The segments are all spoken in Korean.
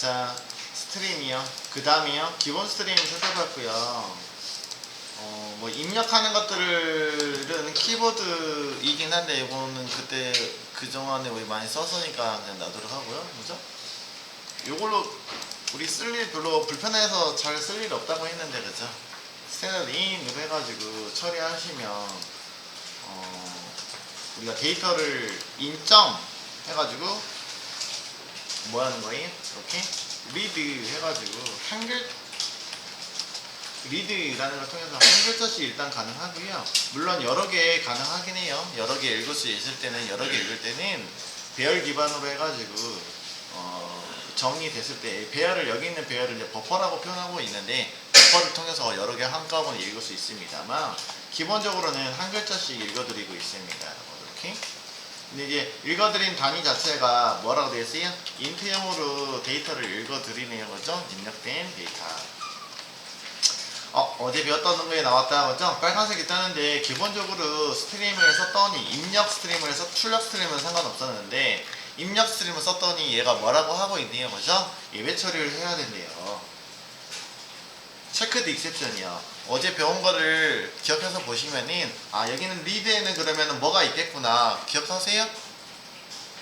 자, 스트림이요. 그 다음이요. 기본 스트림 살펴봤고요. 뭐 입력하는 것들은 키보드이긴 한데 이거는 그때 그동안에 우리 많이 썼으니까 그냥 놔두도록 하고요. 그죠? 요걸로 우리 쓸 일 별로 불편해서 잘 쓸 일 없다고 했는데 그죠? 스탠더드 인으로 해가지고 처리하시면 우리가 데이터를 인점 해가지고 뭐 하는 거예요? 이렇게 리드 해가지고 한글 리드라는 걸 통해서 한 글자씩 일단 가능하고요. 물론 여러 개 가능하긴 해요. 여러 개 읽을 수 있을 때는 여러 개 읽을 때는 배열 기반으로 해가지고 정리됐을 때 배열을 여기 있는 배열을 이제 버퍼라고 표현하고 있는데 버퍼를 통해서 여러 개 한꺼번에 읽을 수 있습니다만 기본적으로는 한 글자씩 읽어드리고 있습니다. 이렇게. 근데 이제 읽어드린 단위 자체가 뭐라고 되어 있어요? 인트형으로 데이터를 읽어드리네요. 그죠? 입력된 데이터. 어제 배웠던 거에 나왔다 그죠? 빨간색이 뜨는데 기본적으로 스트림을 썼더니 입력 스트림을 해서 출력 스트림은 상관없었는데 입력 스트림을 썼더니 얘가 뭐라고 하고 있네요. 그죠? 예외 처리를 해야 된대요. 체크드 익셉션이요. 어제 배운 거를 기억해서 보시면은 여기는 리드에는 그러면은 뭐가 있겠구나 기억하세요?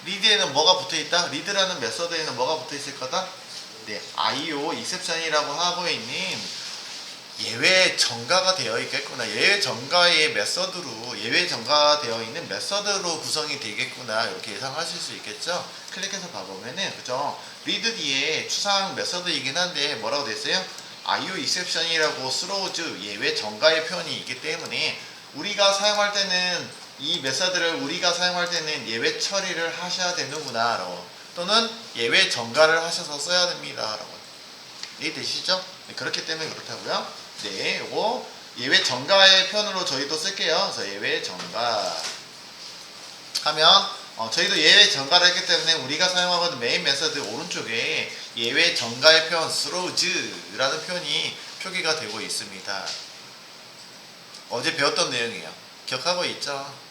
리드에는 뭐가 붙어있다? 리드라는 메서드에는 뭐가 붙어있을 거다? 네, IO 익셉션이라고 하고 있는 예외 정가가 되어 있겠구나. 예외 정가의 메서드로 예외 정가되어 있는 메서드로 구성이 되겠구나. 이렇게 예상하실 수 있겠죠. 클릭해서 봐보면은 그죠. 리드 뒤에 추상 메서드이긴 한데 뭐라고 됐어요? IO exception이라고 스로우즈 예외 정가의 표현이 있기 때문에 우리가 사용할 때는 이 메서드를 우리가 사용할 때는 예외 처리를 하셔야 되는구나 라고 또는 예외 정가를 하셔서 써야 됩니다 라고 이해되시죠? 네, 그렇기 때문에 그렇다고요. 네, 요거 예외 정가의 표현으로 저희도 쓸게요. 그래서 예외 정가 하면 저희도 예외 정가를 했기 때문에 우리가 사용하는 메인 메서드 오른쪽에 예외 정가의 표현 through라는 표현이 표기가 되고 있습니다. 어제 배웠던 내용이에요. 기억하고 있죠?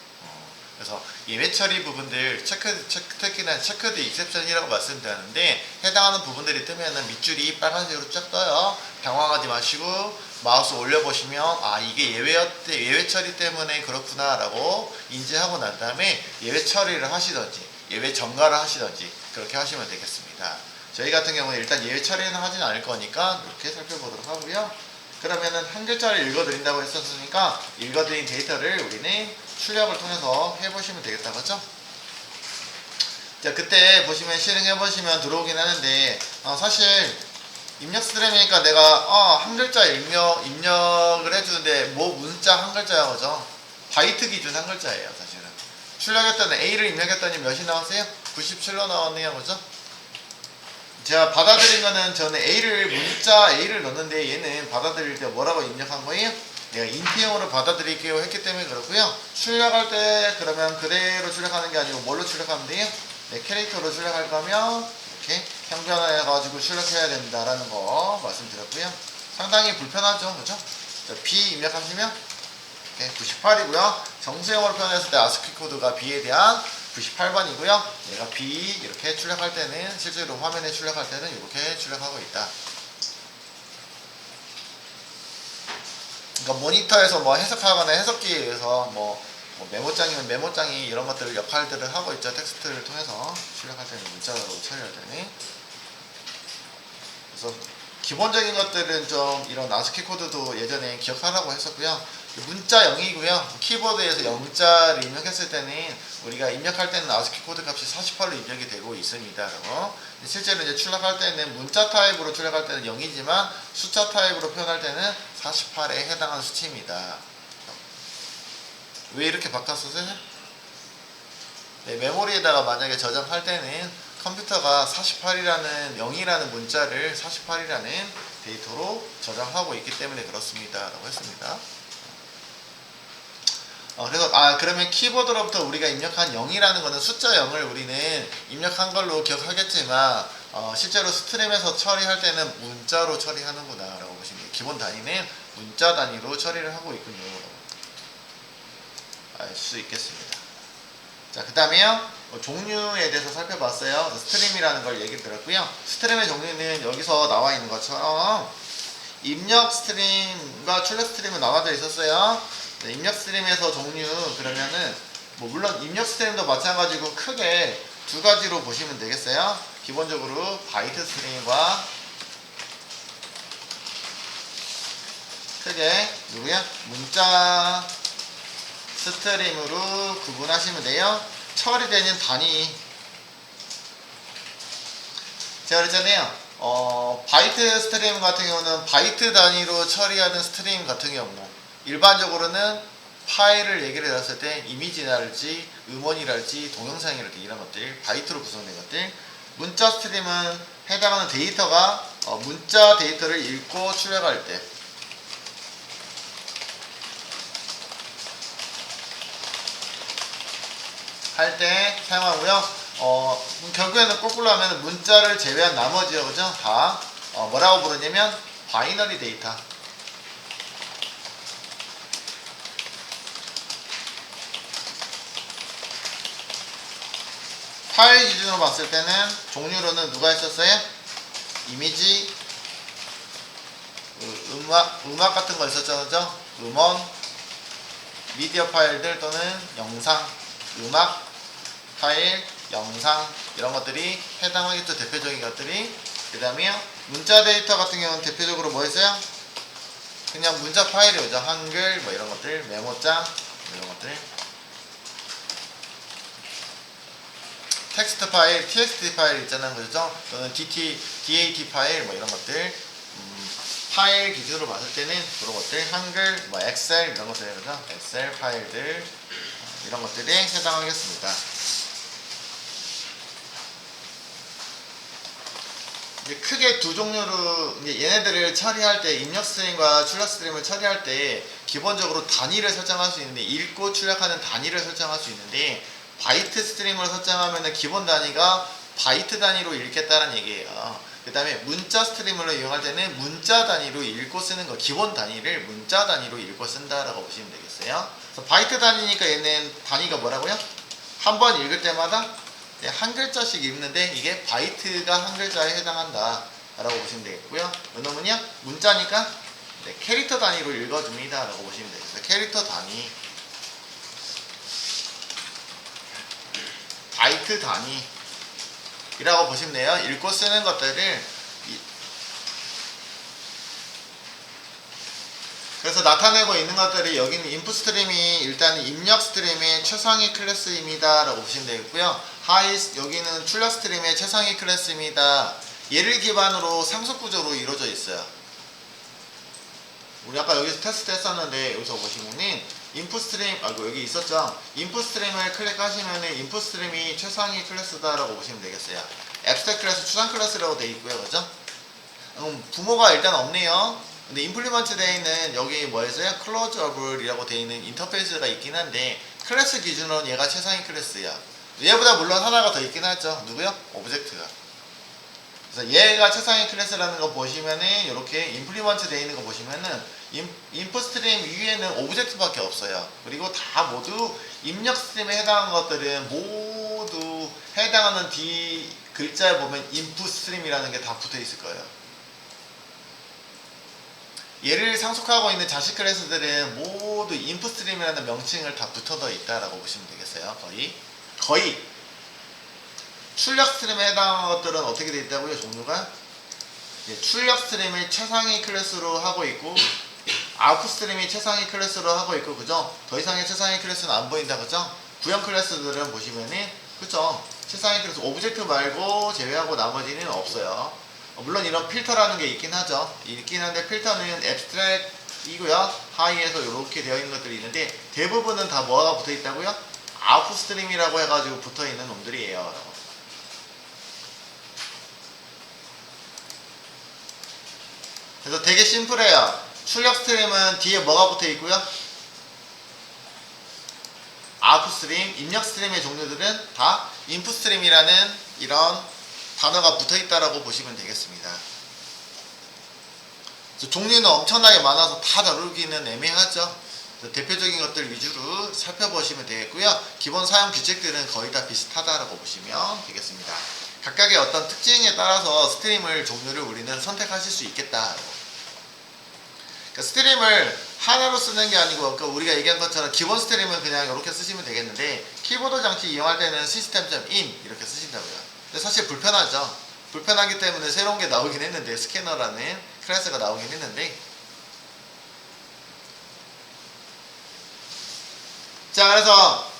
그래서 예외 처리 부분들 특히나 체크드 익셉션이라고 말씀드렸는데 해당하는 부분들이 뜨면은 밑줄이 빨간색으로 쫙 떠요. 당황하지 마시고 마우스 올려보시면 이게 예외 처리 때문에 그렇구나 라고 인지하고 난 다음에 예외 처리를 하시던지 예외 정가를 하시던지 그렇게 하시면 되겠습니다. 저희 같은 경우는 일단 예외 처리는 하진 않을 거니까 이렇게 살펴보도록 하고요. 그러면은 한 글자를 읽어드린다고 했었으니까 읽어드린 데이터를 우리는 출력을 통해서 해보시면 되겠다. 그죠? 자, 그때 보시면 실행해보시면 들어오긴 하는데 사실 입력 스트림이니까 내가 한 글자 입력을 해주는데 뭐 문자 한 글자야. 그죠? 바이트 기준 한 글자예요. 사실은 출력했더니 A를 입력했더니 몇이 나왔어요? 97로 나왔네요. 그죠? 제가 받아들인 거는 저는 문자 A를 넣는데 얘는 받아들일 때 뭐라고 입력한 거예요? 내가 인트형으로 받아들일게요 했기 때문에 그렇고요. 출력할 때 그러면 그대로 출력하는 게 아니고 뭘로 출력하면 돼요? 네, 캐릭터로 출력할 거면 이렇게 형변화해가지고 출력해야 된다라는 거 말씀드렸고요. 상당히 불편하죠. 그죠? B 입력하시면 98이고요. 정수형으로 표현했을 때 아스키 코드가 B에 대한 98번이고요. 얘가 B 이렇게 출력할 때는 실제로 화면에 출력할 때는 이렇게 출력하고 있다. 그러니까 모니터에서 뭐 해석하거나 해석기에 의해서 뭐 메모장이면 메모장이 이런 것들을 역할들을 하고 있죠. 텍스트를 통해서 출력할 때는 문자로 처리할 때는. 그래서 기본적인 것들은 좀 이런 아스키 코드도 예전에 기억하라고 했었고요. 문자 0이고요. 키보드에서 0자를 입력했을 때는 우리가 입력할 때는 아스키 코드 값이 48로 입력이 되고 있습니다. 실제로 이제 출력할 때는 문자 타입으로 출력할 때는 0이지만 숫자 타입으로 표현할 때는 48에 해당하는 수치입니다. 왜 이렇게 바꿨었어요? 네, 메모리에다가 만약에 저장할 때는 컴퓨터가 48이라는 0이라는 문자를 48이라는 데이터로 저장하고 있기 때문에 그렇습니다. 라고 했습니다. 그래서 그러면 키보드로부터 우리가 입력한 0이라는 거는 숫자 0을 우리는 입력한 걸로 기억하겠지만 실제로 스트림에서 처리할 때는 문자로 처리하는구나 라고 보시면 돼요. 기본 단위는 문자 단위로 처리를 하고 있군요. 알 수 있겠습니다. 자, 그 다음에요. 종류에 대해서 살펴봤어요. 스트림이라는 걸 얘기 드렸고요. 스트림의 종류는 여기서 나와 있는 것처럼 입력 스트림과 출력 스트림은 나눠져 있었어요. 네, 입력 스트림에서 종류 그러면은 물론 입력 스트림도 마찬가지고 크게 두 가지로 보시면 되겠어요. 기본적으로 바이트 스트림과 크게 누구야? 문자 스트림으로 구분하시면 돼요. 처리되는 단위 제가 그랬잖아요. 바이트 스트림 같은 경우는 바이트 단위로 처리하는 스트림 같은 경우 일반적으로는 파일을 얘기를 해봤을 때 이미지랄지 음원이랄지 동영상이랄지 이런 것들 바이트로 구성된 것들 문자 스트림은 해당하는 데이터가 문자 데이터를 읽고 출력할 때 사용하고요. 결국에는 거꾸로 하면 문자를 제외한 나머지요, 그죠? 다 뭐라고 부르냐면 바이너리 데이터. 파일 기준으로 봤을 때는 종류로는 누가 있었어요? 이미지, 음악 같은 거 있었죠, 그죠? 음원, 미디어 파일들 또는 영상, 음악 파일, 영상 이런 것들이 해당하겠죠. 대표적인 것들이. 그 다음에 문자 데이터 같은 경우는 대표적으로 뭐 있어요? 그냥 문자 파일이 오죠. 한글 뭐 이런 것들, 메모장 이런 것들, 텍스트 파일, txt 파일 있잖아요, 그죠? 또는 dat 파일 뭐 이런 것들. 파일 기준으로 봤을 때는 그런 것들, 한글, 뭐 엑셀 이런 것들, 그죠? 엑셀 파일들 이런 것들이 해당하겠습니다. 크게 두 종류로 얘네들을 처리할 때 입력 스트림과 출력 스트림을 처리할 때 기본적으로 단위를 설정할 수 있는데 읽고 출력하는 단위를 설정할 수 있는데 바이트 스트림을 설정하면 기본 단위가 바이트 단위로 읽겠다는 얘기예요. 그 다음에 문자 스트림을 이용할 때는 문자 단위로 읽고 쓰는 거 기본 단위를 문자 단위로 읽고 쓴다라고 보시면 되겠어요. 그래서 바이트 단위니까 얘는 단위가 뭐라고요? 한 번 읽을 때마다 한 글자씩 읽는데 이게 바이트가 한 글자에 해당한다 라고 보시면 되겠고요. 왜냐면요 문자니까 캐릭터 단위로 읽어줍니다 라고 보시면 되겠어요. 캐릭터 단위, 바이트 단위 이라고 보시면 돼요. 읽고 쓰는 것들을 그래서 나타내고 있는 것들이 여기는 인풋 스트림이 일단 입력 스트림의 최상위 클래스입니다 라고 보시면 되겠고요. 여기는 출력 스트림의 최상위 클래스입니다. 얘를 기반으로 상속 구조로 이루어져 있어요. 우리 아까 여기서 테스트 했었는데 여기서 보시면은 인풋 스트림 여기 있었죠. 인풋 스트림을 클릭하시면은 인풋 스트림이 최상위 클래스다 라고 보시면 되겠어요. 앱스트랙 클래스 추상 클래스라고 되어 있고요, 그죠? 부모가 일단 없네요. 근데 임플리먼트 되어 있는 여기 뭐였어요? 클로저블이라고 되어 있는 인터페이스가 있긴 한데 클래스 기준으로는 얘가 최상위 클래스야. 얘보다 물론 하나가 더 있긴 하죠. 누구요? 오브젝트가. 그래서 얘가 최상위 클래스라는 거 보시면은 이렇게 임플리먼트 되어 있는 거 보시면은 인풋 스트림 위에는 오브젝트밖에 없어요. 그리고 다 모두 입력 스트림에 해당하는 것들은 모두 해당하는 D 글자에 보면 인풋 스트림이라는 게 다 붙어 있을 거예요. 얘를 상속하고 있는 자식 클래스들은 모두 인풋 스트림이라는 명칭을 다 붙어져 있다라고 보시면 되겠어요. 거의 출력 스트림에 해당하는 것들은 어떻게 되어 있다고요? 종류가 출력 스트림을 최상위 클래스로 하고 있고 아웃풋 스트림이 최상위 클래스로 하고 있고, 그죠? 더 이상의 최상위 클래스는 안 보인다, 그죠? 구형 클래스들은 보시면은 그죠? 최상위 클래스 오브젝트 말고 제외하고 나머지는 없어요. 물론 이런 필터라는 게 있긴 하죠. 있긴 한데 필터는 앱스트랙이고요. 하이에서 이렇게 되어 있는 것들이 있는데 대부분은 다 뭐가 붙어 있다고요? 아웃풋 스트림이라고 해가지고 붙어 있는 놈들이에요. 그래서 되게 심플해요. 출력 스트림은 뒤에 뭐가 붙어 있고요? 아웃풋 스트림, 입력 스트림의 종류들은 다 인풋 스트림이라는 이런 단어가 붙어 있다라고 보시면 되겠습니다. 종류는 엄청나게 많아서 다 다루기는 애매하죠. 대표적인 것들 위주로 살펴보시면 되겠고요. 기본 사용 규칙들은 거의 다 비슷하다라고 보시면 되겠습니다. 각각의 어떤 특징에 따라서 스트림을 종류를 우리는 선택하실 수 있겠다. 그러니까 스트림을 하나로 쓰는 게 아니고 그러니까 우리가 얘기한 것처럼 기본 스트림은 그냥 이렇게 쓰시면 되겠는데 키보드 장치 이용할 때는 system.in 이렇게 쓰신다고요. 근데 사실 불편하죠. 불편하기 때문에 새로운 게 나오긴 했는데 스캐너라는 클래스가 나오긴 했는데 자 그래서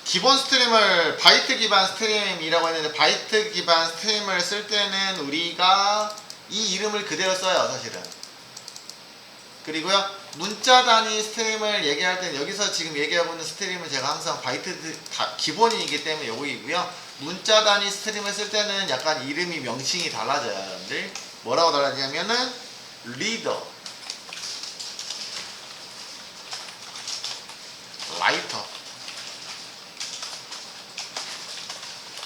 기본 스트림을 바이트 기반 스트림이라고 했는데 바이트 기반 스트림을 쓸 때는 우리가 이 이름을 그대로 써요 사실은. 그리고요 문자 단위 스트림을 얘기할 때는 여기서 지금 얘기하고 있는 스트림은 제가 항상 바이트 기본이기 때문에 요거이고요. 문자 단위 스트림을 쓸 때는 약간 이름이 명칭이 달라져요 여러분들. 뭐라고 달라지냐면은 리더, 라이터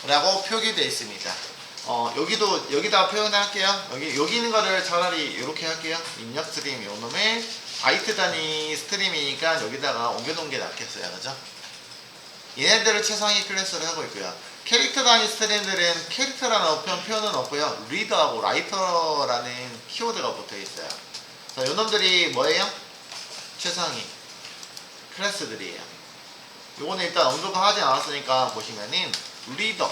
라고 표기되어 있습니다. 여기다 표현할게요. 여기 있는 거를 차라리 이렇게 할게요. 입력 스트림 요놈의 바이트 단위 스트림이니까 여기다가 옮겨놓은 게 낫겠어요. 그죠? 얘네들을 최상위 클래스를 하고 있고요. 캐릭터 단위 스트림들은 캐릭터라는 표현은 없고요. 리더하고 라이터라는 키워드가 붙어 있어요. 자, 요놈들이 뭐예요? 최상위 클래스들이에요. 요거는 일단 언급하지 않았으니까 보시면은 리더,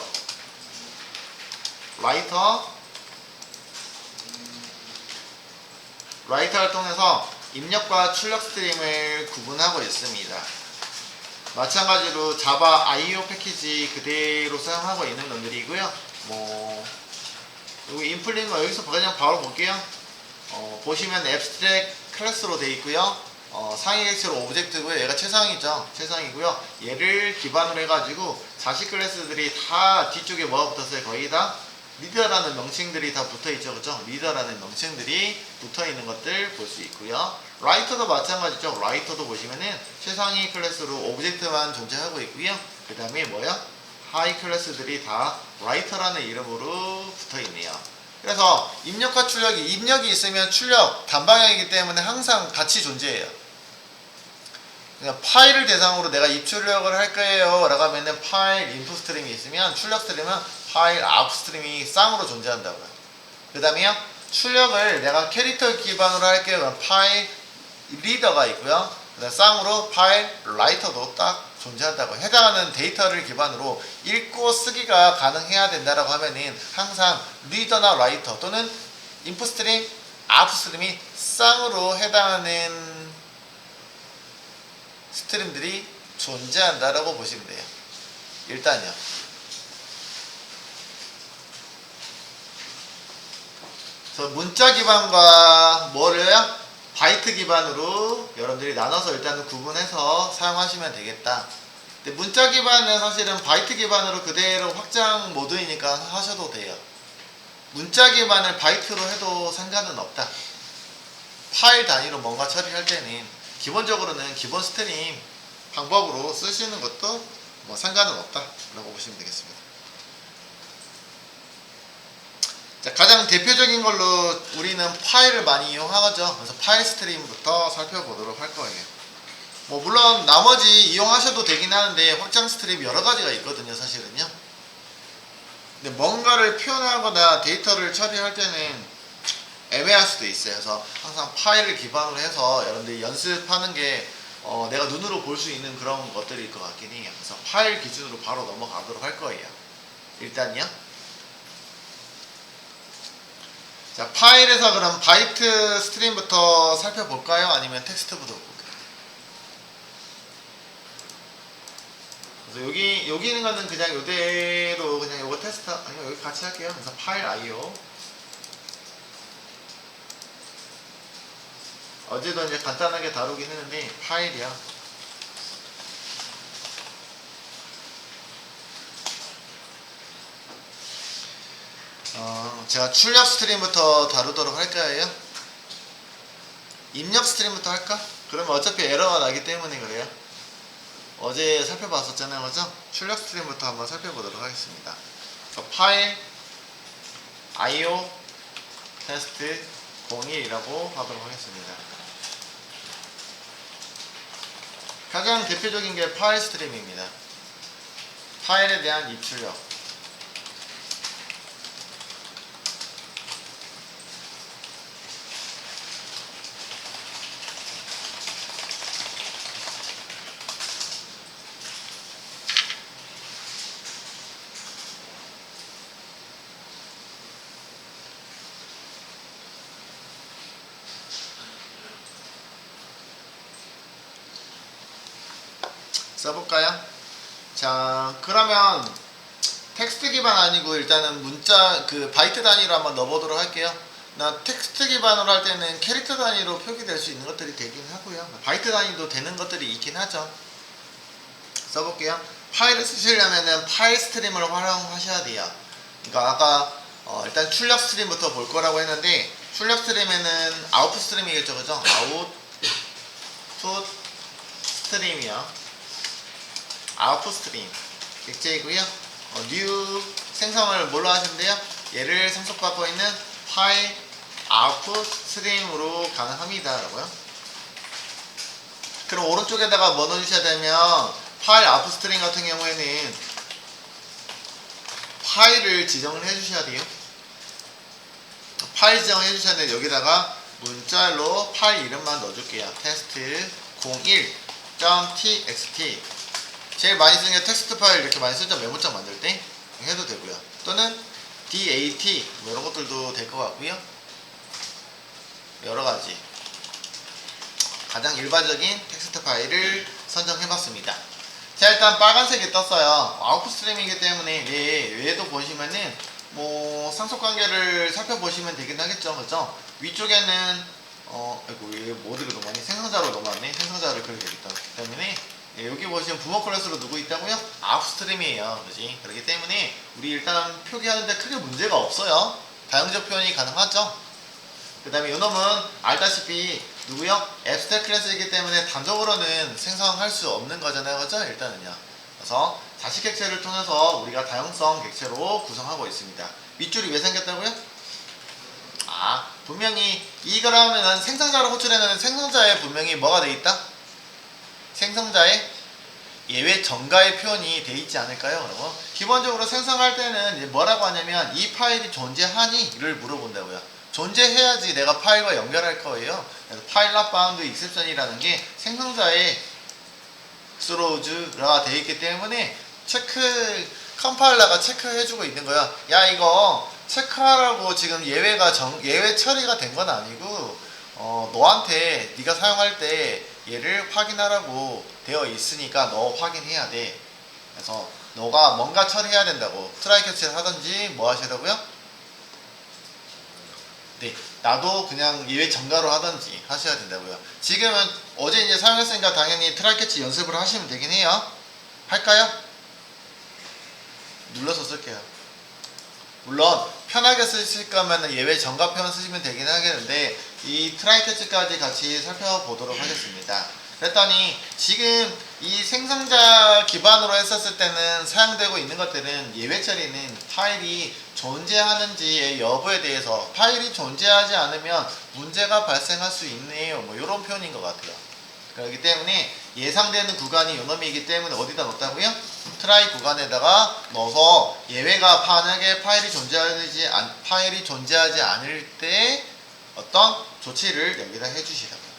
라이터를 통해서 입력과 출력 스트림을 구분하고 있습니다. 마찬가지로 자바 IO 패키지 그대로 사용하고 있는 놈들이고요. 여기 인플리는 여기서 그냥 바로 볼게요. 보시면 앱스트랙 클래스로 되어 있고요. 상위 객체로 오브젝트고요. 얘가 최상이죠. 최상이고요. 얘를 기반으로 해가지고 자식 클래스들이 다 뒤쪽에 뭐가 붙었어요? 거의 다 리더라는 명칭들이 다 붙어있죠. 그죠? 리더라는 명칭들이 붙어있는 것들 볼 수 있고요. 라이터도 마찬가지죠. 라이터도 보시면은 최상위 클래스로 오브젝트만 존재하고 있고요. 그 다음에 뭐야? 하위 클래스들이 다 라이터라는 이름으로 붙어있네요. 그래서 입력과 출력이 입력이 있으면 출력 단방향이기 때문에 항상 같이 존재해요. 그냥 파일을 대상으로 내가 입출력을 할 거예요 라고 하면은 파일 인풋 스트림이 있으면 출력 스트림은 파일 아웃 스트림이 쌍으로 존재한다고요. 그 다음에요 출력을 내가 캐릭터 기반으로 할게요. 그럼 파일 리더가 있고요. 그 다음 쌍으로 파일 라이터도 딱 존재한다고. 해당하는 데이터를 기반으로 읽고 쓰기가 가능해야 된다라고 하면은 항상 리더나 라이터 또는 인풋 스트림, 아웃 스트림이 쌍으로 해당하는 스트림들이 존재한다라고 보시면 돼요. 일단요. 그래서 문자 기반과 뭐를요? 바이트 기반으로 여러분들이 나눠서 일단은 구분해서 사용하시면 되겠다. 근데 문자 기반은 사실은 바이트 기반으로 그대로 확장 모드이니까 하셔도 돼요. 문자 기반을 바이트로 해도 상관은 없다. 파일 단위로 뭔가 처리할 때는 기본적으로는 기본 스트림 방법으로 쓰시는 것도 뭐 상관은 없다 라고 보시면 되겠습니다. 자, 가장 대표적인 걸로 우리는 파일을 많이 이용하죠. 그래서 파일 스트림부터 살펴보도록 할 거예요. 물론 나머지 이용하셔도 되긴 하는데 확장 스트림 여러 가지가 있거든요 사실은요. 근데 뭔가를 표현하거나 데이터를 처리할 때는 애매할 수도 있어요. 그래서 항상 파일을 기반으로 해서 여러분들이 연습하는 게 내가 눈으로 볼 수 있는 그런 것들일 것 같긴 해요. 그래서 파일 기준으로 바로 넘어가도록 할 거예요. 일단요. 자, 파일에서 그럼 바이트 스트림부터 살펴볼까요? 아니면 텍스트부터 볼까요? 그래서 여기 있는 거는 그냥 이대로 그냥 요거 테스트 아니면 여기 같이 할게요. 그래서 파일 IO 어제도 이제 간단하게 다루긴 했는데 파일이야. 제가 출력 스트림부터 다루도록 할 거예요. 입력 스트림부터 할까? 그러면 어차피 에러가 나기 때문에 그래요. 어제 살펴봤었잖아요. 그죠? 출력 스트림부터 한번 살펴보도록 하겠습니다. 파일 IO 테스트 01이라고 하도록 하겠습니다. 가장 대표적인 게 파일 스트리밍입니다. 파일에 대한 입출력. 써볼까요? 자, 그러면 텍스트 기반 아니고 일단은 문자 그 바이트 단위로 한번 넣어보도록 할게요. 나 텍스트 기반으로 할 때는 캐릭터 단위로 표기될 수 있는 것들이 되긴 하고요. 바이트 단위도 되는 것들이 있긴 하죠. 써볼게요. 파일을 쓰시려면은 파일 스트림을 활용하셔야 돼요. 그러니까 아까 일단 출력 스트림부터 볼 거라고 했는데, 출력 스트림에는 아웃풋 스트림이겠죠, 그죠? 아웃풋 스트림이요. 아웃풋 스트림 객체이고요. new 생성을 뭘로 하시는데요? 얘를 상속받고 있는 파일 아웃풋 스트림으로 가능합니다. 라고요. 그럼 오른쪽에다가 뭐 넣어주셔야 되면, 파일 아웃풋 스트림 같은 경우에는 파일을 지정을 해주셔야 돼요. 파일 지정을 해주셔야 되는데, 여기다가 문자로 파일 이름만 넣어줄게요. test01.txt. 제일 많이 쓰는 게 텍스트 파일 이렇게 많이 쓰죠. 메모장 만들 때 해도 되고요. 또는 DAT 뭐 이런 것들도 될 것 같고요. 여러 가지 가장 일반적인 텍스트 파일을 선정해봤습니다. 자, 일단 빨간색이 떴어요. 아웃풋 스트림이기 때문에 얘도 보시면은 뭐 상속 관계를 살펴보시면 되긴 하겠죠, 그죠? 위쪽에는 아이고 얘 모드가 너무 많이 생성자로 넘어왔네. 생성자를 그리게 되기 때문에 여기 보시면 부모 클래스로 누구 있다고요? 아웃풋 스트림이에요. 그지? 그렇기 때문에 우리 일단 표기하는데 크게 문제가 없어요. 다용적 표현이 가능하죠. 그 다음에 이놈은 알다시피 누구요? 앱스트랙 클래스이기 때문에 단독으로는 생성할 수 없는 거잖아요. 그죠? 일단은요. 그래서 자식 객체를 통해서 우리가 다용성 객체로 구성하고 있습니다. 밑줄이 왜 생겼다고요? 분명히 이걸 하면은 생성자로 호출해놓은 생성자에 분명히 뭐가 돼 있다? 생성자의 예외 정가의 표현이 돼 있지 않을까요? 그러면 기본적으로 생성할 때는 이제 뭐라고 하냐면, 이 파일이 존재하니? 를 물어본다고요. 존재해야지 내가 파일과 연결할 거예요. 그래서 파일 not bound exception이라는 게 생성자의 스로우즈가 돼 있기 때문에 컴파일러가 체크해주고 있는 거야. 야, 이거 체크하라고 지금 예외 처리가 된 건 아니고, 너한테 네가 사용할 때 얘를 확인하라고 되어 있으니까 너 확인해야 돼. 그래서 너가 뭔가 처리해야 된다고, 트라이 캐치를 하든지 뭐 하시라고요? 네, 나도 그냥 예외 정가로 하든지 하셔야 된다고요. 지금은 어제 이제 사용했으니까 당연히 트라이 캐치 연습을 하시면 되긴 해요. 할까요? 눌러서 쓸게요. 물론 편하게 쓰실 거면 예외 정가 표현 쓰시면 되긴 하겠는데, 이 트라이 캐치까지 같이 살펴보도록 하겠습니다. 그랬더니 지금 이 생성자 기반으로 했었을 때는 사용되고 있는 것들은 예외 처리는 파일이 존재하는지의 여부에 대해서, 파일이 존재하지 않으면 문제가 발생할 수 있네요, 뭐 이런 표현인 것 같아요. 그렇기 때문에 예상되는 구간이 요놈이기 때문에 어디다 넣었다고요? 트라이 구간에다가 넣어서 예외가 만약에 파일이 존재하지 않을 때 어떤 조치를 여기다 해주시라고요.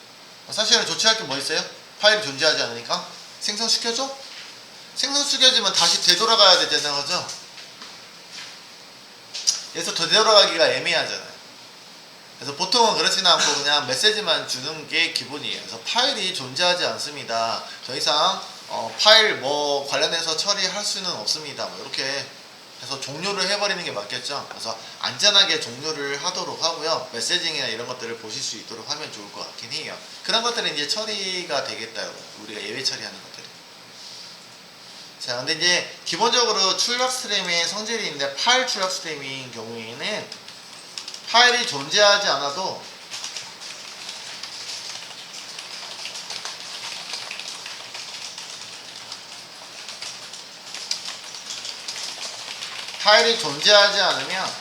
사실은 조치할 게 뭐 있어요? 파일이 존재하지 않으니까 생성시켜줘? 생성시켜지면 다시 되돌아가야 되잖아요, 그죠? 그래서 되돌아가기가 애매하잖아요. 그래서 보통은 그렇지는 않고 그냥 메시지만 주는 게 기본이에요. 그래서 파일이 존재하지 않습니다. 더 이상 파일 뭐 관련해서 처리할 수는 없습니다. 뭐 이렇게 해서 종료를 해버리는 게 맞겠죠. 그래서 안전하게 종료를 하도록 하고요. 메시징이나 이런 것들을 보실 수 있도록 하면 좋을 것 같긴 해요. 그런 것들은 이제 처리가 되겠다. 우리가 예외 처리하는 것들이. 자, 근데 이제 기본적으로 출력 스트림의 성질이 있는데, 파일 출력 스트림인 경우에는 파일이 존재하지 않아도 파일이 존재하지 않으면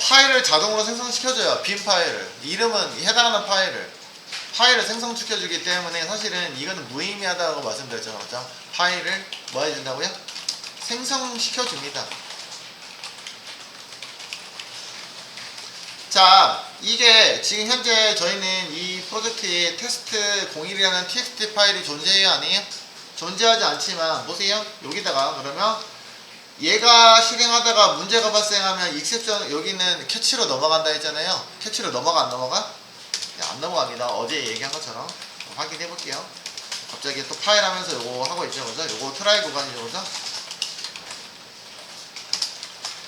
파일을 자동으로 생성시켜줘요. 빈 파일을, 이름은 해당하는 파일을. 파일을 생성시켜주기 때문에 사실은 이거는 무의미하다고 말씀드렸죠. 그죠? 파일을 뭐 해야 된다고요? 생성시켜줍니다. 자, 이게 지금 현재 저희는 이 프로젝트에 테스트 01이라는 txt 파일이 존재해요, 아니에요? 존재하지 않지만 보세요. 여기다가 그러면 얘가 실행하다가 문제가 발생하면 exception, 여기는 캐치로 넘어간다 했잖아요. 캐치로 넘어가 안 넘어가? 네, 안 넘어갑니다. 어제 얘기한 것처럼 확인해 볼게요. 갑자기 또 파일 하면서 요거 하고 있죠, 그죠? 요거 트라이 구간이죠, 그죠?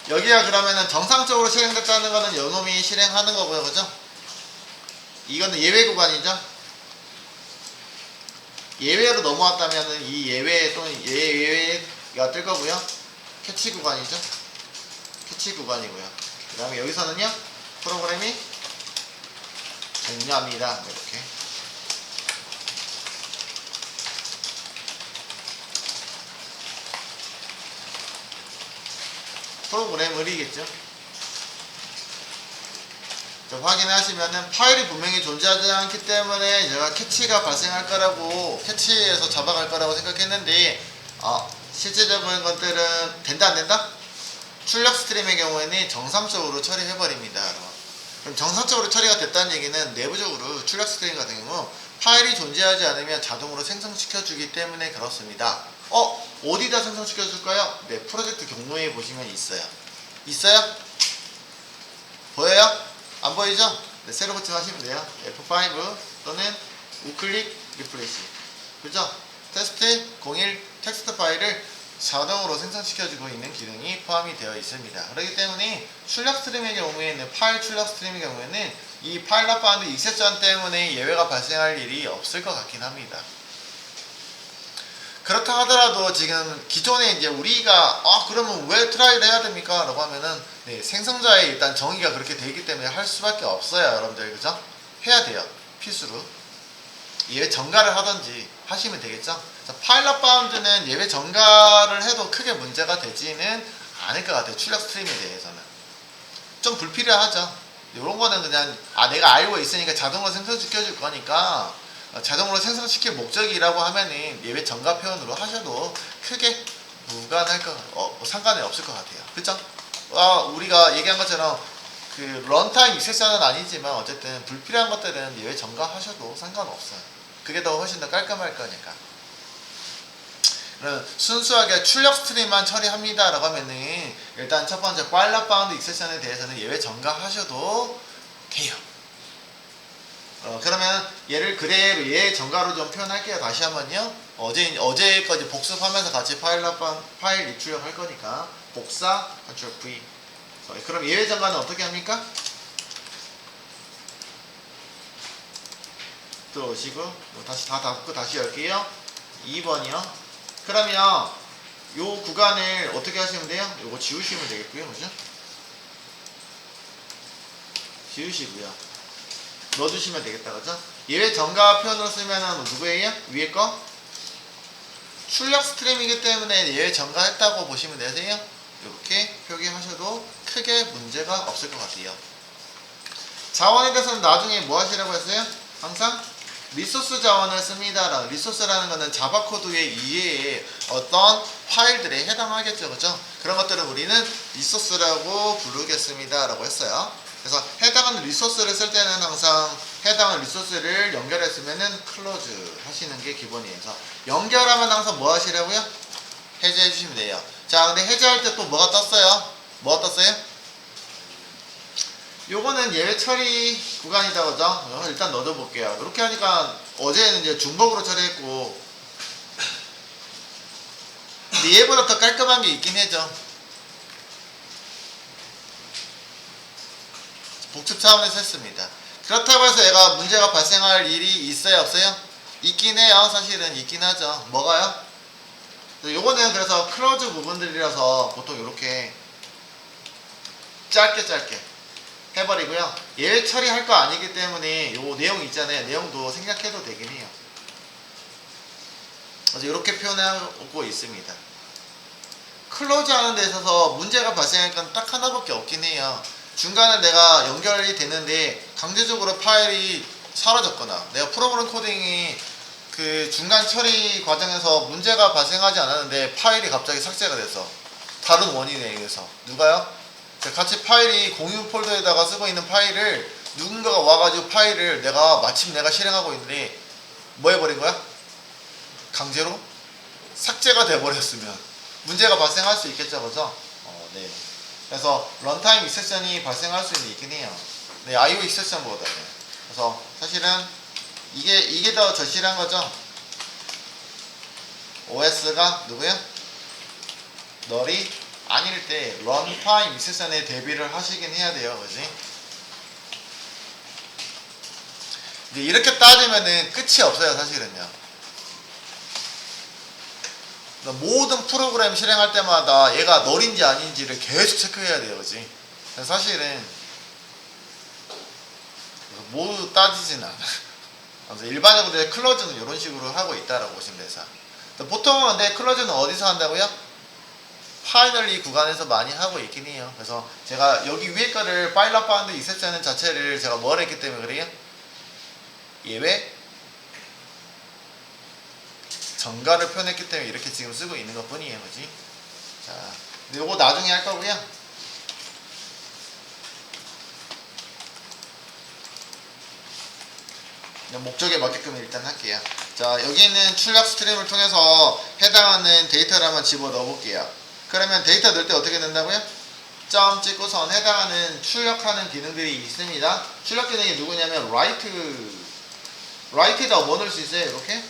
여기가 그러면은 정상적으로 실행됐다는 거는 요놈이 실행하는 거고요, 그죠? 이거는 예외 구간이죠. 예외로 넘어왔다면은 이 예외 또는 예외가 뜰 거고요. 캐치 구간이죠. 캐치 구간이고요. 그 다음에 여기서는요, 프로그램이 종료합니다. 이렇게. 프로그램을이겠죠. 확인하시면은 파일이 분명히 존재하지 않기 때문에 제가 캐치가 발생할 거라고, 캐치에서 잡아갈 거라고 생각했는데, 실제적인 것들은 된다 안 된다? 출력 스트림의 경우에는 정상적으로 처리해버립니다. 그럼 정상적으로 처리가 됐다는 얘기는 내부적으로 출력 스트림 같은 경우 파일이 존재하지 않으면 자동으로 생성시켜주기 때문에 그렇습니다. 어디다 생성시켜줄까요? 네, 프로젝트 경로에 보시면 있어요. 있어요? 보여요? 안 보이죠? 네, 새로 고침하시면 돼요. F5 또는 우클릭 리프레시. 그죠? 테스트 01 텍스트 파일을 자동으로 생성시켜주고 있는 기능이 포함이 되어 있습니다. 그렇기 때문에 출력 스트림의 경우에는, 파일 출력 스트림의 경우에는 이 파일 not found exception 때문에 예외가 발생할 일이 없을 것 같긴 합니다. 그렇다 하더라도 지금 기존에 이제 우리가 그러면 왜 트라이를 해야 됩니까? 라고 하면은 네, 생성자의 일단 정의가 그렇게 되어 있기 때문에 할 수밖에 없어요, 여러분들. 그죠? 해야 돼요, 필수로. 예외 전가를 하든지 하시면 되겠죠. 파일 not found는 예외 전가를 해도 크게 문제가 되지는 않을 것 같아요. 출력 스트림에 대해서는 좀 불필요하죠. 이런 거는 그냥 내가 알고 있으니까 자동으로 생성시켜 줄 거니까 자동으로 생성시킬 목적이라고 하면은 예외 전가 표현으로 하셔도 크게 무관할 상관이 없을 것 같아요. 그쵸? 우리가 얘기한 것처럼 그 런타임 익셉션은 아니지만 어쨌든 불필요한 것들은 예외 전가 하셔도 상관없어요. 그게 더 훨씬 더 깔끔할 거니까. 그럼 순수하게 출력 스트림만 처리합니다 라고 하면은 일단 첫 번째 파일 not found 익셉션에 대해서는 예외 전가하셔도 돼요. 그러면 얘를 그대로 예외 전가로 좀 표현할게요. 다시 한번요. 어제까지 복습하면서 같이 파일 입출력 할 거니까 복사 Ctrl V. 그럼 예외 전가는 어떻게 합니까? 들어오시고 다시 다 닫고 다시 열게요. 2번이요. 그러면 요 구간을 어떻게 하시면 돼요? 요거 지우시면 되겠고요. 그죠? 지우시고요. 넣어주시면 되겠다. 그죠? 예외 전가 표현으로 쓰면은 누구예요? 위에 거? 출력 스트림이기 때문에 예외 전가했다고 보시면 되세요. 이렇게 표기하셔도 크게 문제가 없을 것 같아요. 자원에 대해서는 나중에 뭐 하시라고 했어요? 항상 리소스 자원을 씁니다. 리소스라는 것은 자바 코드의 이해에 어떤 파일들에 해당하겠죠. 그죠? 그런 것들은 우리는 리소스라고 부르겠습니다. 라고 했어요. 그래서 해당하는 리소스를 쓸 때는 항상 해당하는 리소스를 연결했으면은 클로즈 하시는 게 기본이에요. 그래서 연결하면 항상 뭐 하시라고요? 해제해 주시면 돼요. 자, 근데 해제할 때 또 뭐가 떴어요? 뭐가 떴어요? 요거는 예외 처리 구간이다, 그죠? 일단 넣어줘 볼게요. 이렇게 하니까 어제는 이제 중복으로 처리했고, 근데 얘보다 더 깔끔한 게 있긴 해죠. 복습 차원에서 했습니다. 그렇다고 해서 얘가 문제가 발생할 일이 있어요, 없어요? 있긴 해요. 사실은 있긴 하죠. 뭐가요? 요거는 그래서 클로즈 부분들이라서 보통 이렇게 짧게 해버리고요. 예외 처리할 거 아니기 때문에 요 내용 있잖아요. 내용도 생략해도 되긴 해요. 그래서 이렇게 표현하고 있습니다. 클로즈 하는 데 있어서 문제가 발생할 건 딱 하나밖에 없긴 해요. 중간에 내가 연결이 되는데 강제적으로 파일이 사라졌거나 내가 프로그램 코딩이 그 중간 처리 과정에서 문제가 발생하지 않았는데 파일이 갑자기 삭제가 돼서 다른 원인에 의해서 누가요? 같이 파일이 공유 폴더에다가 쓰고 있는 파일을 누군가가 와가지고 파일을 마침 내가 실행하고 있는데 뭐 해버린 거야? 강제로 삭제가 돼버렸으면 문제가 발생할 수 있겠죠, 그죠? 네. 그래서 런타임 익셉션이 발생할 수 있긴 해요. 네, IO 익셉션보다. 네. 그래서 사실은 이게 더 절실한 거죠. OS가 누구야? 널이 아닐 때 런타임 익셉션에 대비를 하시긴 해야 돼요, 그지? 이제 이렇게 따지면은 끝이 없어요, 사실은요. 모든 프로그램 실행할 때마다 얘가 널인지 아닌지를 계속 체크해야 돼요, 그지? 사실은 모두 따지진 않아. 그래서 일반적으로 클로즈는 이런 식으로 하고 있다라고 보시면 돼서. 보통은 근데 클로즈는 어디서 한다고요? 파이널리 구간에서 많이 하고 있긴 해요. 그래서 제가 여기 위에 거를 파일럿 바운드 익셉션 자체를 제가 뭘 했기 때문에 그래요? 예외 정가를 표현했기 때문에 이렇게 지금 쓰고 있는 것 뿐이에요, 그지? 자, 근데 요거 나중에 할 거고요. 목적에 맞게끔 일단 할게요. 자, 여기 있는 출력 스트림을 통해서 해당하는 데이터를 한번 집어 넣어 볼게요. 그러면 데이터 넣을 때 어떻게 된다고요? 점 찍고선 해당하는 출력하는 기능들이 있습니다. 출력 기능이 누구냐면 write에다 뭐 넣을 수 있어요? 이렇게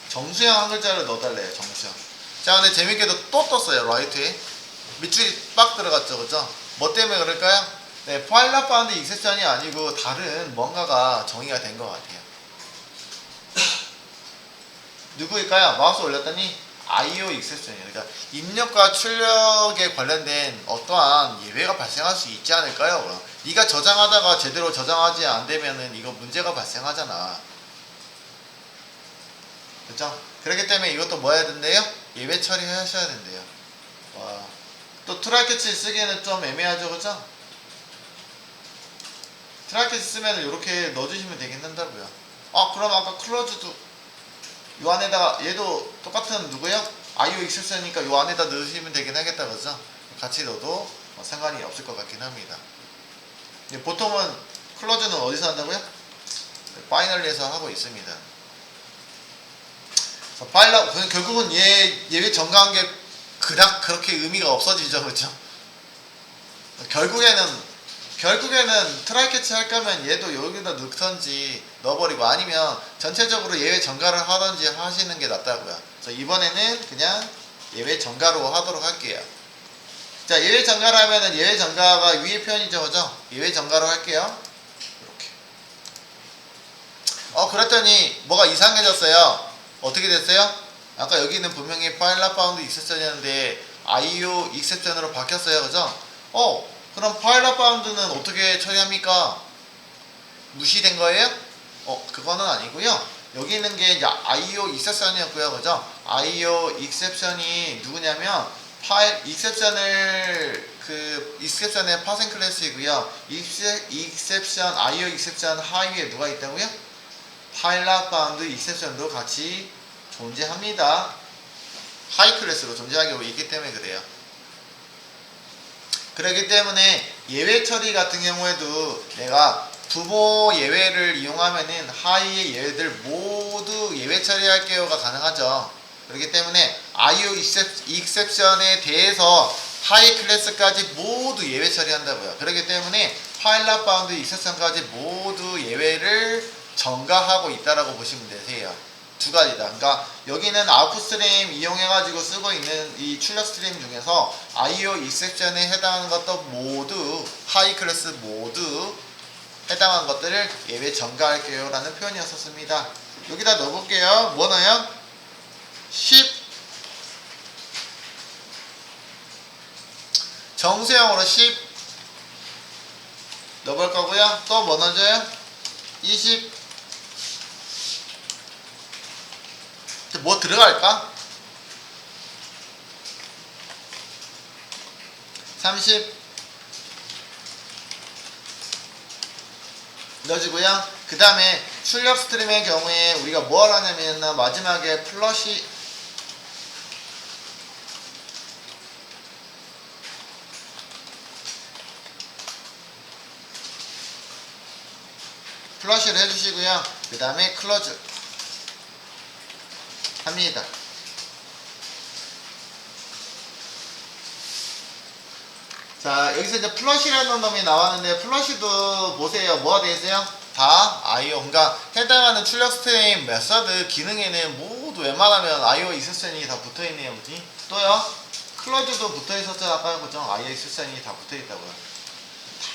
정수형 한 글자를 넣어달래요. 정수형. 자, 근데 재밌게도 또 떴어요. write에 밑줄이 빡 들어갔죠, 그죠? 뭐 때문에 그럴까요? 네, 파일럿 바운드 익셉션이 아니고 다른 뭔가가 정의가 된 것 같아요. 누구일까요? 마우스 올렸더니 IO 익셉션이에요. 그러니까 입력과 출력에 관련된 어떠한 예외가 발생할 수 있지 않을까요? 그럼 네가 저장하다가 제대로 저장하지 않되면은 이거 문제가 발생하잖아. 그렇죠? 그렇기 때문에 이것도 뭐 해야 된대요? 예외 처리하셔야 된대요. 와. 또 트라이 캐치 쓰기에는 좀 애매하죠, 그죠? 트라이 캐치 쓰면 이렇게 넣어주시면 되긴 한다고요. 그럼 아까 클로즈도 요 안에다가 얘도 똑같은 누구요? IO 익셉션이니까 요 안에다 넣으시면 되긴 하겠다, 그죠? 같이 넣어도 상관이 없을 것 같긴 합니다. 보통은 클로즈는 어디서 한다고요? 파이널리에서 하고 있습니다. 파일럿 결국은 예외 정가한 게 그닥 그렇게 의미가 없어지죠, 그죠? 결국에는 트라이 캐치 할 거면 얘도 여기다 넣던지 넣어버리고 아니면 전체적으로 예외 정가를 하던지 하시는 게 낫다고요. 그래서 이번에는 그냥 예외 정가로 하도록 할게요. 자, 예외 정가를 하면은 예외 정가가 위에 표현이죠, 그죠? 예외 정가로 할게요. 이렇게. 그랬더니 뭐가 이상해졌어요. 어떻게 됐어요? 아까 여기는 분명히 파일럿 바운드 익셉션이었는데 IO 익셉션으로 바뀌었어요, 그죠? 그럼 파일럿 바운드는 어떻게 처리합니까? 무시된 거예요? 그거는 아니고요. 여기 있는 게 이제 IO 익셉션이었고요, 그죠? IO 익셉션이 누구냐면 익셉션의 파생 클래스이고요. 익셉션 IO 익셉션 하위에 누가 있다고요? 파일럿 바운드 익셉션도 같이 존재합니다. 하이 클래스로 존재하고 있기 때문에 그래요. 그렇기 때문에 예외 처리 같은 경우에도 내가 부모 예외를 이용하면은 하위의 예외들 모두 예외 처리할게요가 가능하죠. 그렇기 때문에 IO 익셉션에 대해서 하이 클래스까지 모두 예외 처리한다고요. 그렇기 때문에 파일럿 바운드 익셉션까지 모두 예외를 전가하고 있다라고 보시면 되세요. 두 가지다. 그러니까 여기는 아웃풋 스트림 이용해가지고 쓰고 있는 이 출력 스트림 중에서 IO 익셉션에 해당하는 것도 모두 하이 클래스 모두 해당한 것들을 예외 전가할게요 라는 표현이었었습니다. 여기다 넣어볼게요. 뭐 넣어요? 10 정수형으로 10 넣어볼 거고요. 또 뭐 넣어줘요? 20 뭐 들어갈까? 30 넣어주고요. 그 다음에 출력 스트림의 경우에 우리가 뭘 하냐면 마지막에 플러시를 해주시고요. 그 다음에 클로즈 합니다. 자, 여기서 이제 플러시라는 놈이 나왔는데, 플러시도 보세요. 뭐가 되어 있어요? 다 IO. 그러니까 해당하는 출력 스트림 메서드 기능에는 모두 웬만하면 IO 익스텐션이 다 붙어 있네요. 그지? 또요? 클로즈도 붙어 있었죠. 아까 그죠? IO 익스텐션이 다 붙어 있다고요.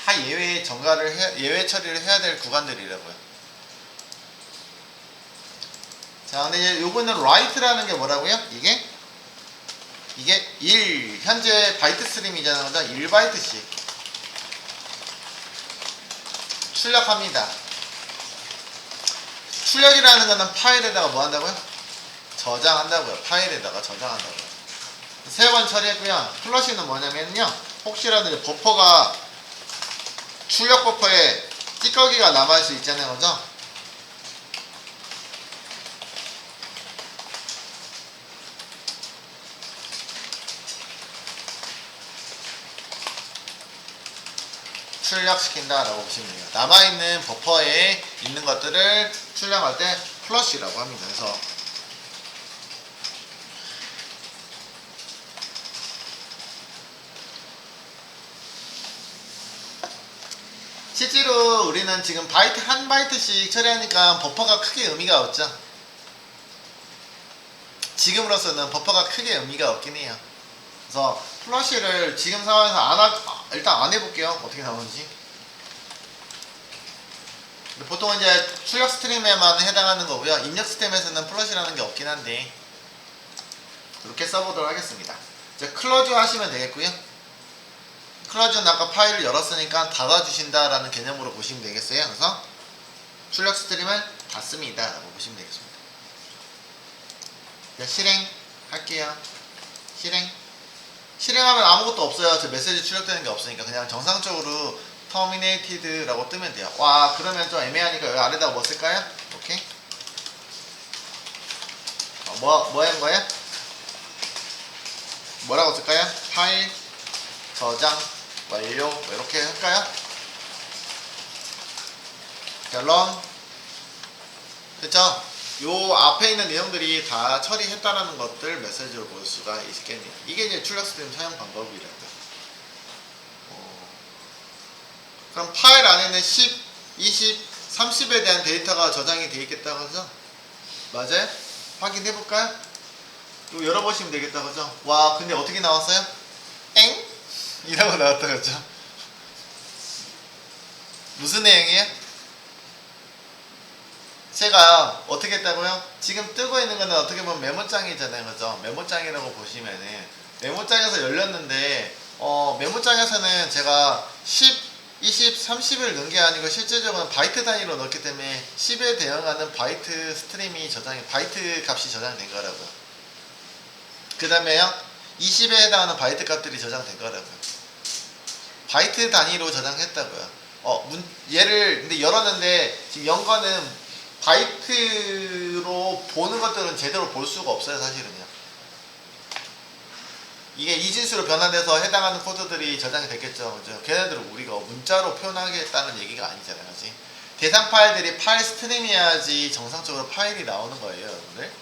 다 예외 예외 처리를 해야 될 구간들이라고요. 자, 근데 이제 요거는 write라는 게 뭐라고요? 이게 1, 현재 바이트 스트림이잖아요. 그죠? 1바이트씩 출력합니다. 출력이라는 거는 파일에다가 뭐 한다고요? 저장한다고요. 파일에다가 저장한다고요. 3번 처리했고요. 플러시는 뭐냐면요. 혹시라도 버퍼가 출력 버퍼에 찌꺼기가 남아있을 수 있잖아요. 그죠? 출력시킨다 라고 보시면 돼요. 남아있는 버퍼에 있는 것들을 출력할 때 플러시라고 합니다. 그래서 실제로 우리는 지금 바이트 한 바이트씩 처리하니까 버퍼가 크게 의미가 없죠. 지금으로서는 버퍼가 크게 의미가 없긴 해요. 그래서 플러시를 지금 상황에서 일단 안 해볼게요. 어떻게 나오는지. 보통은 이제 출력 스트림에만 해당하는 거고요. 입력 스트림에서는 플러시라는 게 없긴 한데 이렇게 써보도록 하겠습니다. 이제 클로즈 하시면 되겠고요. 클로즈는 아까 파일을 열었으니까 닫아주신다라는 개념으로 보시면 되겠어요. 그래서 출력 스트림을 닫습니다 라고 보시면 되겠습니다. 실행할게요. 실행하면 아무것도 없어요. 저 메시지 출력되는 게 없으니까 그냥 정상적으로 terminated 라고 뜨면 돼요. 와, 그러면 좀 애매하니까 여기 아래다가 뭐 쓸까요? 오케이. 뭐 하는 거예요? 뭐라고 쓸까요? 파일 저장 완료 이렇게 할까요? 자, run 됐죠? 요 앞에 있는 내용들이 다 처리했다라는 것들 메시지로 볼 수가 있겠네요. 이게 이제 출력 스트림 사용 방법이라고요. 그럼 파일 안에는 10, 20, 30에 대한 데이터가 저장이 되어 있겠다고 하죠? 맞아요? 확인해 볼까요? 또 열어보시면 되겠다 그죠? 와, 근데 어떻게 나왔어요? 엥? 이라고 나왔다 그죠? 무슨 내용이에요? 제가 어떻게 했다고요? 지금 뜨고 있는 거는 어떻게 보면 메모장이잖아요. 그죠? 메모장이라고 보시면은 메모장에서 열렸는데 메모장에서는 제가 10, 20, 30을 넣은 게 아니고 실제적으로는 바이트 단위로 넣었기 때문에 10에 대응하는 바이트 스트림이 바이트 값이 저장된 거라고요. 그 다음에요 20에 해당하는 바이트 값들이 저장된 거라고요. 바이트 단위로 저장했다고요. 얘를 근데 열었는데 지금 연 거는 바이트로 보는 것들은 제대로 볼 수가 없어요. 사실은요. 이게 이진수로 변환돼서 해당하는 코드들이 저장이 됐겠죠. 그죠? 걔네들을 우리가 문자로 표현하겠다는 얘기가 아니잖아요. 그치? 대상 파일들이 파일 스트림이어야지 정상적으로 파일이 나오는 거예요. 여러분들.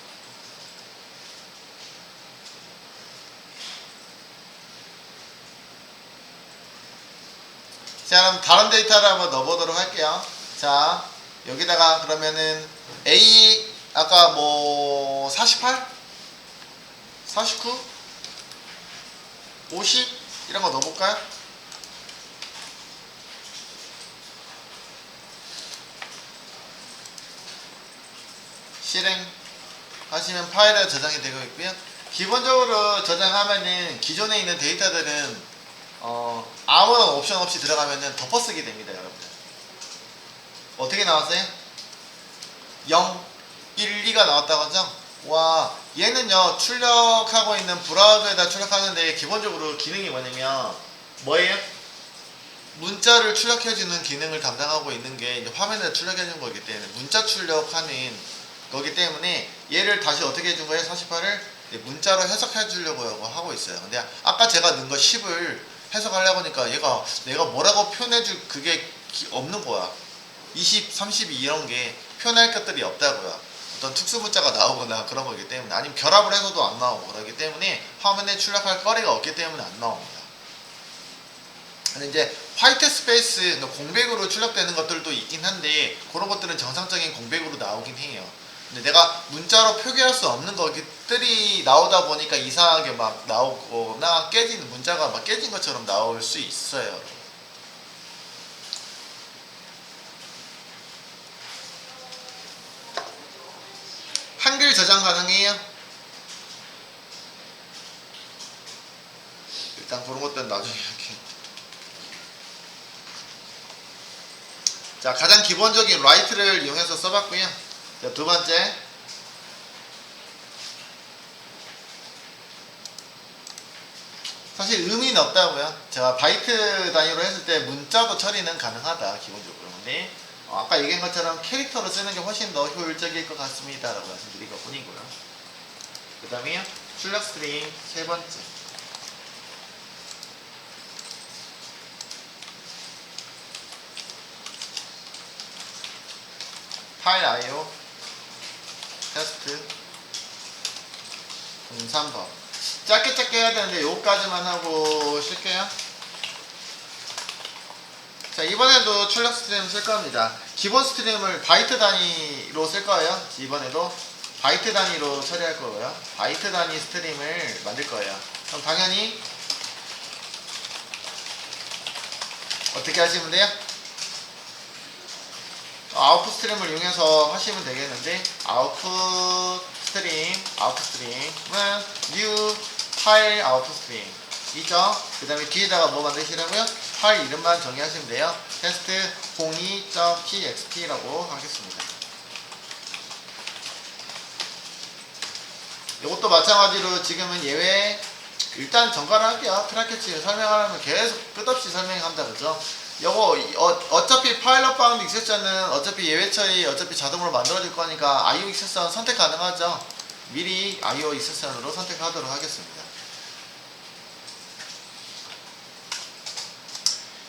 자, 그럼 다른 데이터를 한번 넣어보도록 할게요. 자, 여기다가 그러면은 A 아까 뭐 48? 49? 50? 이런 거 넣어볼까요? 실행 하시면 파일에 저장이 되고 있고요. 기본적으로 저장하면은 기존에 있는 데이터들은 아무런 옵션 없이 들어가면은 덮어쓰기 됩니다. 여러분들 어떻게 나왔어요? 0, 1, 2가 나왔다고 하죠? 와, 얘는요 출력하고 있는 브라우저에다 출력하는데 기본적으로 기능이 뭐냐면 뭐예요? 문자를 출력해주는 기능을 담당하고 있는 게 이제 화면에 출력해주는 거기 때문에 문자 출력하는 거기 때문에 얘를 다시 어떻게 해준 거예요? 48을 문자로 해석해 주려고 하고 있어요. 근데 아까 제가 넣은 거 10을 해석하려고 하니까 얘가 내가 뭐라고 표현해줄 그게 없는 거야. 20, 32 이런 게 표현할 것들이 없다고요. 어떤 특수 문자가 나오거나 그런 거기 때문에 아니면 결합을 해서도 안 나오고 그러기 때문에 화면에 출력할 거리가 없기 때문에 안 나옵니다. 근데 이제 화이트 스페이스 공백으로 출력되는 것들도 있긴 한데 그런 것들은 정상적인 공백으로 나오긴 해요. 근데 내가 문자로 표기할 수 없는 것들이 나오다 보니까 이상하게 막 나오거나 깨진 문자가 막 깨진 것처럼 나올 수 있어요. 한글 저장 가능해요? 일단 그런 것들은 나중에 할게요. 자, 가장 기본적인 라이트를 이용해서 써봤고요. 자, 두 번째. 사실 의미는 없다고요. 제가 바이트 단위로 했을 때 문자도 처리는 가능하다, 기본적으로. 근데 아까 얘기한 것처럼 캐릭터로 쓰는 게 훨씬 더 효율적일 것 같습니다 라고 말씀드린 것 뿐이고요. 그 다음에 출력 스트림 세 번째. 파일 IO 테스트 03번. 짧게 해야 되는데 요거까지만 하고 쉴게요. 자, 이번에도 출력 스트림 쓸 겁니다. 기본 스트림을 바이트 단위로 쓸 거예요. 이번에도 바이트 단위로 처리할 거고요. 바이트 단위 스트림을 만들 거예요. 그럼 당연히 어떻게 하시면 돼요? 아웃풋 스트림을 이용해서 하시면 되겠는데 아웃풋 스트림은 new 파일 아웃풋 스트림 이죠. 그 다음에 뒤에다가 뭐 만드시라고요? 파일 이름만 정의하시면 돼요. 테스트 02.txt라고 하겠습니다. 이것도 마찬가지로 지금은 예외 일단 정가를 할게요. 트라켓치 설명하려면 계속 끝없이 설명한다 그죠? 요거 어차피 파일럿 바운드 익셉션은 어차피 예외 처리 어차피 자동으로 만들어질 거니까 IO 익셉션 선택 가능하죠. 미리 IO 익셉션으로 선택하도록 하겠습니다.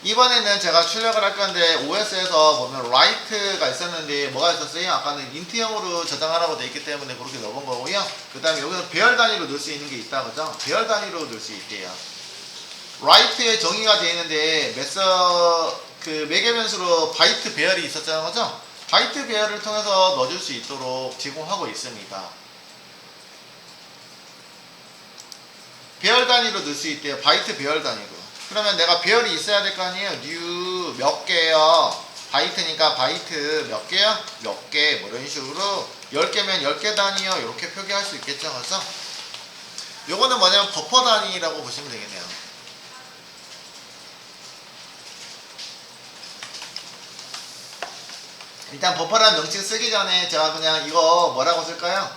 이번에는 제가 출력을 할 건데 OS에서 보면 write가 있었는데 뭐가 있었어요? 아까는 인트형으로 저장하라고 되어 있기 때문에 그렇게 넣어본 거고요. 그 다음에 여기서 배열 단위로 넣을 수 있는 게 있다 그죠? 배열 단위로 넣을 수 있대요. write에 정의가 되어 있는데 매개 변수로 바이트 배열이 있었잖아요 그죠? 바이트 배열을 통해서 넣어줄 수 있도록 제공하고 있습니다. 배열 단위로 넣을 수 있대요. 바이트 배열 단위로. 그러면 내가 배열이 있어야 될 거 아니에요. new 몇 개요. 바이트니까 바이트 몇 개요? 몇 개. 뭐 이런 식으로 10개면 10개 단위요. 이렇게 표기할 수 있겠죠. 그래서 요거는 뭐냐면 버퍼 단위라고 보시면 되겠네요. 일단 버퍼라는 명칭 쓰기 전에 제가 그냥 이거 뭐라고 쓸까요?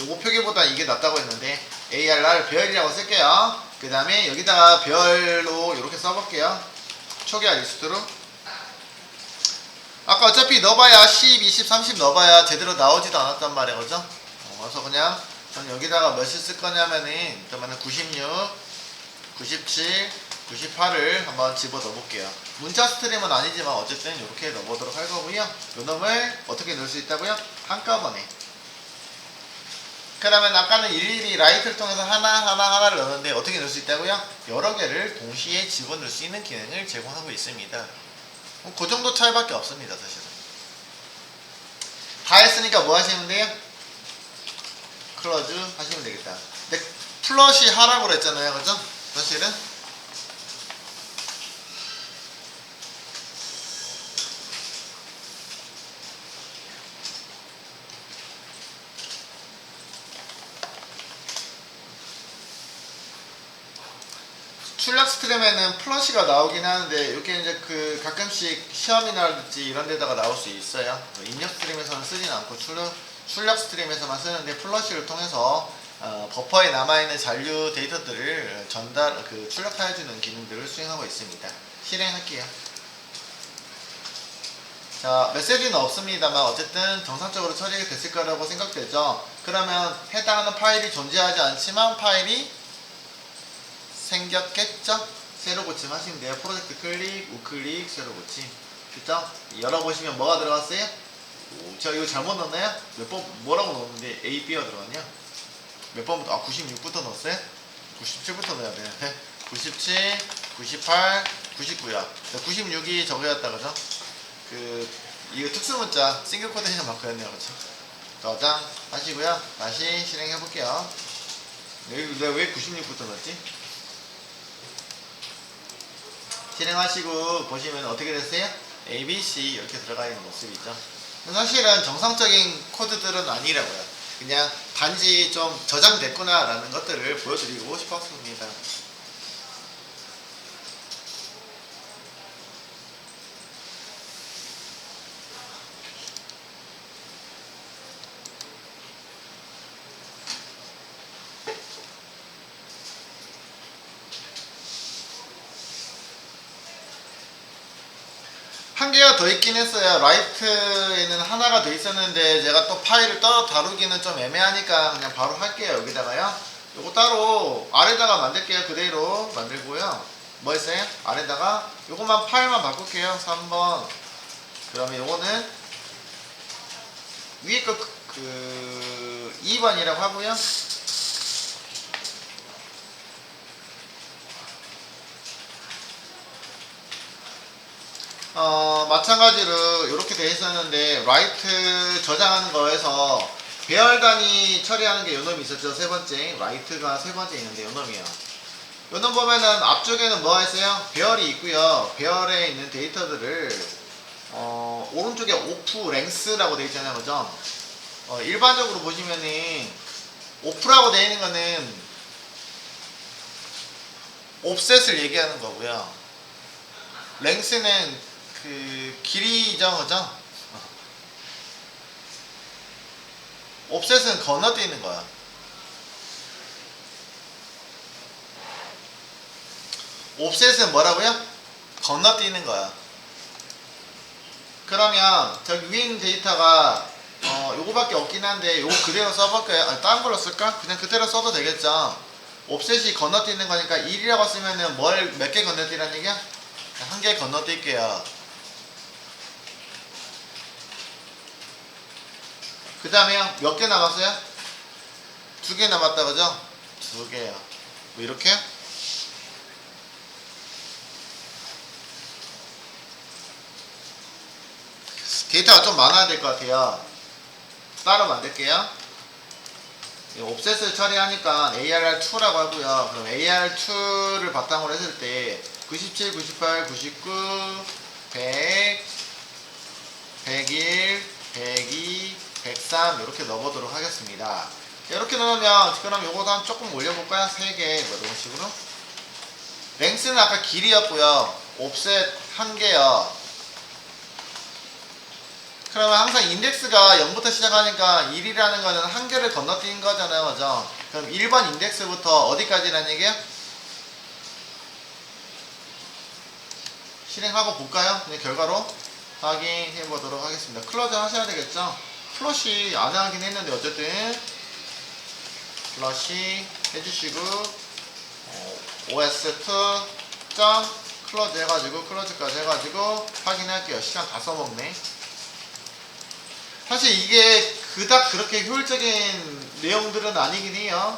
요거 표기보다 이게 낫다고 했는데 ARR 배열이라고 쓸게요. 그 다음에 여기다가 별로 이렇게 써볼게요. 초기화 리스트로. 아까 어차피 넣어봐야 10, 20, 30 넣어봐야 제대로 나오지도 않았단 말이에요. 그죠? 그래서 그냥 전 여기다가 몇을 쓸 거냐면은 일단은 96, 97, 98을 한번 집어 넣어볼게요. 문자 스트림은 아니지만 어쨌든 이렇게 넣어보도록 할 거고요. 요 놈을 어떻게 넣을 수 있다고요? 한꺼번에. 그러면 아까는 일일이 라이트를 통해서 하나를 넣었는데 어떻게 넣을 수 있다고요? 여러 개를 동시에 집어넣을 수 있는 기능을 제공하고 있습니다. 그 정도 차이밖에 없습니다. 사실은. 다 했으니까 뭐 하시면 돼요? 클로즈 하시면 되겠다. 근데 플러시 하라고 그랬잖아요. 그죠? 사실은 출력 스트림에는 플러시가 나오긴 하는데 이렇게 이제 가끔씩 시험이나든지 이런 데다가 나올 수 있어요. 입력 스트림에서는 쓰진 않고 출력 스트림에서만 쓰는데 플러시를 통해서 버퍼에 남아있는 잔류 데이터들을 출력해주는 기능들을 수행하고 있습니다. 실행할게요. 자, 메시지는 없습니다만 어쨌든 정상적으로 처리가 됐을 거라고 생각되죠. 그러면 해당하는 파일이 존재하지 않지만 파일이 생겼겠죠? 새로 고침 하시면 돼요. 프로젝트 클릭, 우클릭, 새로 고침. 그쵸? 열어보시면 뭐가 들어갔어요? 오, 제가 이거 잘못 넣었나요? 몇 번, 뭐라고 넣었는데 A, B가 들어갔냐? 몇 번부터? 아, 96부터 넣었어요? 97부터 넣어야 되는데. 97, 98, 99야. 96이 저거였다, 그죠? 이거 특수문자, 싱글 코테이션 마크였네요, 그쵸? 저장 하시고요. 다시 실행해 볼게요. 내가 왜 96부터 넣었지? 실행하시고 보시면 어떻게 됐어요? A, B, C 이렇게 들어가 있는 모습이죠. 사실은 정상적인 코드들은 아니라고요. 그냥 단지 좀 저장됐구나 라는 것들을 보여드리고 싶었습니다. 한 개가 더 있긴 했어요. 라이트에는 하나가 더 있었는데 제가 또 파일을 따로 다루기는 좀 애매하니까 그냥 바로 할게요. 여기다가요. 요거 따로 아래다가 만들게요. 그대로 만들고요. 뭐 했어요? 아래다가 요것만 파일만 바꿀게요. 3번. 그러면 요거는 위에 거 2번이라고 하고요. 마찬가지로 이렇게 되어 있었는데 라이트 저장하는 거에서 배열 단위 처리하는 게 요놈이 있었죠. 세 번째 라이트가 세 번째 있는데 요놈이요. 요놈 보면은 앞쪽에는 뭐가 있어요? 배열이 있고요. 배열에 있는 데이터들을 오른쪽에 오프 랭스라고 되어 있잖아요, 그죠? 일반적으로 보시면은 오프라고 되어 있는 거는 옵셋을 얘기하는 거고요. 랭스는 길이죠, 그죠? 옵셋은 건너뛰는 거야. 옵셋은 뭐라고요? 건너뛰는 거야. 그러면 저기 위에 있는 데이터가 요거밖에 없긴 한데 요거 그대로 써볼까요? 아니, 다른 걸로 쓸까? 그냥 그대로 써도 되겠죠. 옵셋이 건너뛰는 거니까 1이라고 쓰면은 몇 개 건너뛰라는 얘기야? 한 개 건너뛸게요. 그 다음에요. 몇 개 남았어요? 2개 남았다, 그죠? 2개요. 뭐 이렇게요? 데이터가 좀 많아야 될 것 같아요. 따로 만들게요. 옵셋을 처리하니까 ARR2라고 하고요. 그럼 ARR2를 바탕으로 했을 때 97, 98, 99, 100, 101, 102, 103 이렇게 넣어보도록 하겠습니다. 이렇게 넣으면 그럼 요거도 한 조금 올려볼까요? 3개 뭐 이런 식으로. 랭스는 아까 길이였고요. 옵셋 1개요. 그러면 항상 인덱스가 0부터 시작하니까 1이라는 거는 한 개를 건너뛴 거잖아요, 그죠? 그럼 1번 인덱스부터 어디까지라는 얘기예요? 실행하고 볼까요? 그냥 결과로 확인해 보도록 하겠습니다. 클로즈 하셔야 되겠죠? 플러시 안 하긴 했는데 어쨌든 플러시 해주시고 os2 클로즈 해가지고 클로즈까지 해가지고 확인할게요. 시간 다 써먹네. 사실 이게 그닥 그렇게 효율적인 내용들은 아니긴 해요.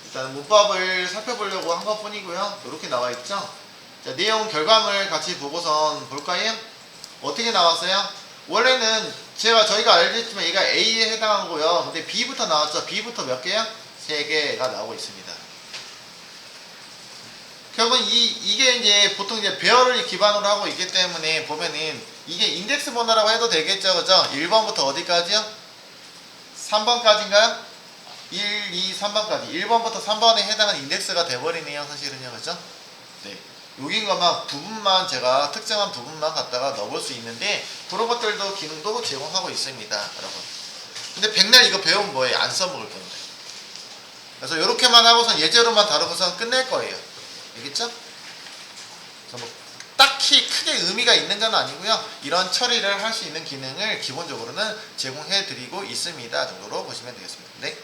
일단 문법을 살펴보려고 한 것 뿐이고요. 이렇게 나와 있죠. 자, 내용 결과물 같이 보고선 볼까요? 어떻게 나왔어요? 원래는 저희가 알겠지만 얘가 A에 해당하고요. 근데 B부터 나왔죠. B부터 몇 개요? 3개가 나오고 있습니다. 결국은 이게 이제 보통 이제 배열을 기반으로 하고 있기 때문에 보면은 이게 인덱스 번호라고 해도 되겠죠, 그죠? 1번부터 어디까지요? 3번까지인가요? 1, 2, 3번까지. 1번부터 3번에 해당하는 인덱스가 돼버리네요, 사실은요, 그죠? 네. 여긴 것만 부분만 제가 특정한 부분만 갖다가 넣어볼 수 있는데 그런 것들도 기능도 제공하고 있습니다, 여러분. 근데 백날 이거 배우면 뭐예요? 안 써먹을 건데. 그래서 이렇게만 하고선 예제로만 다루고선 끝낼 거예요. 알겠죠? 자, 뭐 딱히 크게 의미가 있는 건 아니고요. 이런 처리를 할 수 있는 기능을 기본적으로는 제공해 드리고 있습니다 정도로 보시면 되겠습니다. 네.